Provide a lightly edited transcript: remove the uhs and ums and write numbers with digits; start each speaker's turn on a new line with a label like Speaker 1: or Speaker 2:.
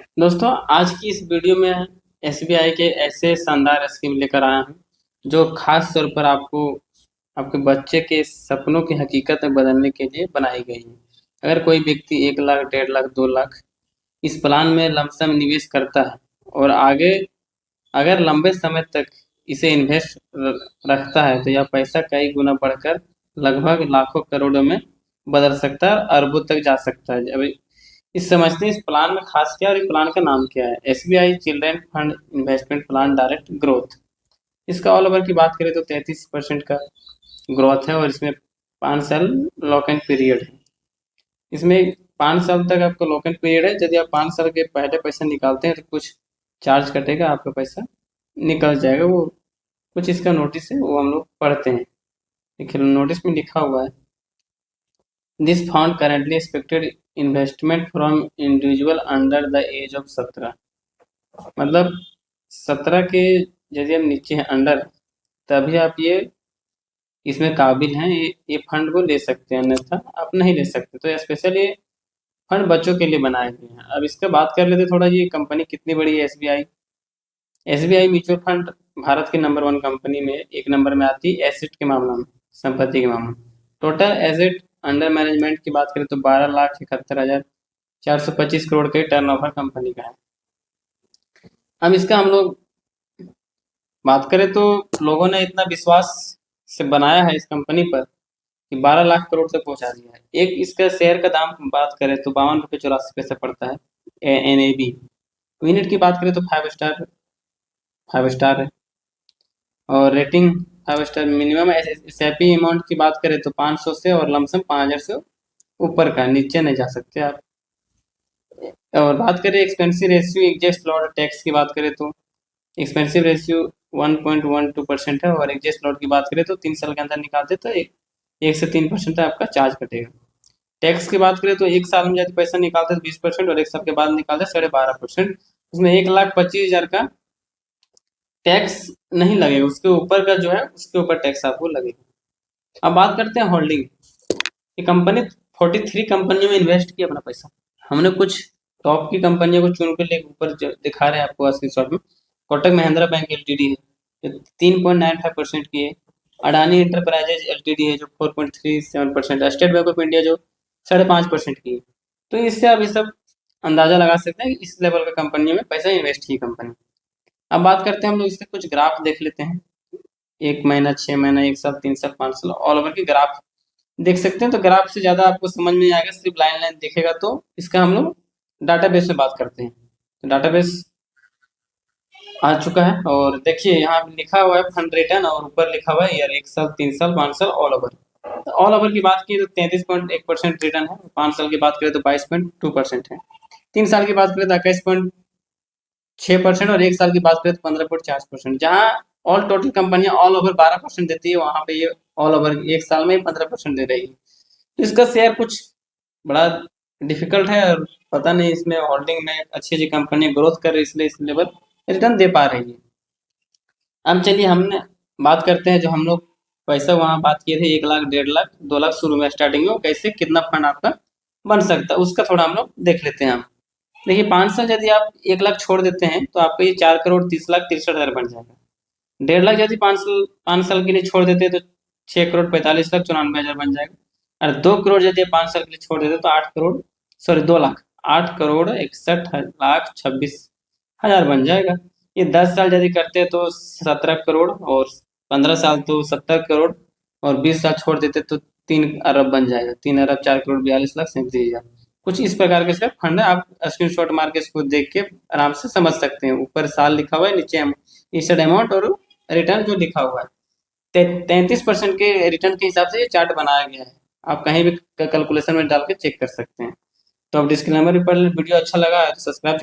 Speaker 1: दोस्तों, आज की इस वीडियो में एसबीआई के ऐसे शानदार स्कीम लेकर आया हूँ जो खास तौर पर आपको आपके बच्चे के सपनों की हकीकत में बदलने के लिए बनाई गई है। अगर कोई व्यक्ति 1 लाख, 1.5 लाख, 2 लाख इस प्लान में लमसम निवेश करता है और आगे अगर लंबे समय तक इसे इन्वेस्ट रखता है तो यह पैसा कई गुना बढ़कर लगभग लाखों करोड़ों में बदल सकता है और अरबों तक जा सकता है। अभी इस समझते हैं इस प्लान में खास क्या है और इस प्लान का नाम क्या है। SBI children fund investment plan direct growth. इसका ऑल ओवर की बात करें तो 33% का ग्रोथ है और इसमें 5 साल लॉक इन पीरियड है। इसमें 5 साल तक आपका लॉक इन पीरियड है। यदि आप 5 साल के पहले पैसा निकालते हैं तो कुछ चार्ज कटेगा, आपका पैसा निकल जाएगा। वो कुछ इसका नोटिस है, वो हम लोग पढ़ते हैं। देखिए नोटिस में लिखा हुआ है, this fund currently expected investment from individual under the age of 17। मतलब 17 के यदि हम नीचे हैं, अंडर, तभी आप ये इसमें काबिल हैं, ये फंड को ले सकते हैं, अन्यथा आप नहीं ले सकते। तो स्पेशल ये फंड बच्चों के लिए बनाए गए हैं। अब इसका बात कर लेते थोड़ा, ये कंपनी कितनी बड़ी है SBI. SBI mutual fund Bharat की नंबर 1 कंपनी में एक नंबर में आती है एसेट के मामला में, संपत्ति के मामले में। टोटल एसेट अंडर मैनेजमेंट की बात करें तो 12,71,425 करोड़ के टर्नओवर कंपनी का है। अब इसका हम लोग बात करें तो लोगों ने इतना विश्वास से बनाया है इस कंपनी पर कि 12 लाख करोड़ तक पहुंचा दिया है। एक इसका शेयर का दाम बात करें तो 52 रुपये 84 पैसे पड़ता है NAV। यूनिट की बात करें तो 5 स्टार है और rating 5 star. Minimum SIP amount की बात करें तो 500 से और लमसम 5,000 से ऊपर का, नीचे नहीं जा सकते आप। और बात करें expensive ratio exhaust lot tax की बात करें तो एक्सपेंसिव रेशियो 1.12% है और एग्जस्ट लॉट की बात करें तो 3 साल के अंदर निकालते तो 1 से 3% आपका चार्ज कटेगा। टैक्स की बात करें तो 1 साल में यदि पैसा निकालते तो 20% और 1 साल के बाद निकालते 12.5%। उसमें 1,25,000 का टैक्स नहीं लगेगा, उसके ऊपर का जो है उसके ऊपर टैक्स आपको लगेगा। अब बात करते हैं होल्डिंग। ये कंपनी 43 कंपनियों में इन्वेस्ट किया अपना पैसा। हमने कुछ टॉप की कंपनियों को चुन के ले ऊपर दिखा रहे हैं आपको स्क्रीनशॉट में। कोटक महिंद्रा बैंक एलटीडी है जो 3.95% की है। अडानी इंटरप्राइजेज एलटीडी है जो 4.37%। स्टेट बैंक ऑफ इंडिया जो 5.5% की है। तो इससे आप ये सब अंदाजा लगा सकते हैं कि इस लेवल का कंपनियों में पैसा इन्वेस्ट की कंपनी। अब बात करते हैं हम लोग इसके कुछ ग्राफ देख लेते हैं। 1 महीना, 6 महीना, 1 साल, 3 साल, 5 साल ऑल ओवर के ग्राफ देख सकते हैं। तो ग्राफ से ज़्यादा आपको समझ में नहीं आएगा, सिर्फ लाइन लाइन दिखेगा। तो इसका हम लोग डाटाबेस से बात करते हैं। तो डाटाबेस आ चुका है और देखिए यहाँ पे लिखा हुआ है फंड रिटर्न और ऊपर लिखा हुआ है ईयर, 1 साल, 3 साल, 5 साल ऑल ओवर। तो ऑल ओवर की बात की तो 33.1% रिटर्न है। 5 साल की बात करें तो 22.2% है। 3 साल की बात करें तो 21.6% और 1 साल की बात करें तो 15.4%। जहाँ ऑल टोटल कंपनियां ऑल ओवर 12% देती है, वहां पे ये ऑल ओवर 1 साल में 15% दे रही है। तो इसका शेयर कुछ बड़ा डिफिकल्ट है और पता नहीं इसमें होल्डिंग में अच्छी अच्छी कंपनी ग्रोथ कर रही है, इसलिए इस लेवल रिटर्न दे पा रही है। अब चलिए हमने बात करते हैं जो हम लोग पैसा वहाँ बात किए थे 1 लाख, 1.5 लाख, 2 लाख शुरू में स्टार्टिंग में, कैसे कितना फंड आपका बन सकता है उसका थोड़ा हम लोग देख लेते हैं। हम देखिए 5 साल यदि आप 1 लाख छोड़ देते हैं तो आपका ये 4,30,63,000 बन जाएगा। 1.5 लाख यदि 5 साल के लिए छोड़ देते हैं तो 6,45,94,000 बन जाएगा। और 2 करोड़ यदि 5 साल के लिए छोड़ देते तो 2 लाख 8,61,26,000 बन जाएगा। ये 10 साल यदि करते तो 17 करोड़ और 15 साल तो 70 करोड़ और 20 साल छोड़ देते तो 3 अरब बन जाएगा। 3,04,42,37,000। कुछ इस प्रकार के सर फंड है। आप स्क्रीनशॉट मार के इसको देख के आराम से समझ सकते हैं। ऊपर साल लिखा हुआ है, नीचे इस्टेड अमाउंट और रिटर्न जो लिखा हुआ है। 33% के रिटर्न के हिसाब से ये चार्ट बनाया गया है। आप कहीं भी कैलकुलेशन में डाल के चेक कर सकते हैं। तो अब डिस्क्लेमर भी पढ़ लें। वीडियो अच्छा लगा है तो सब्सक्राइब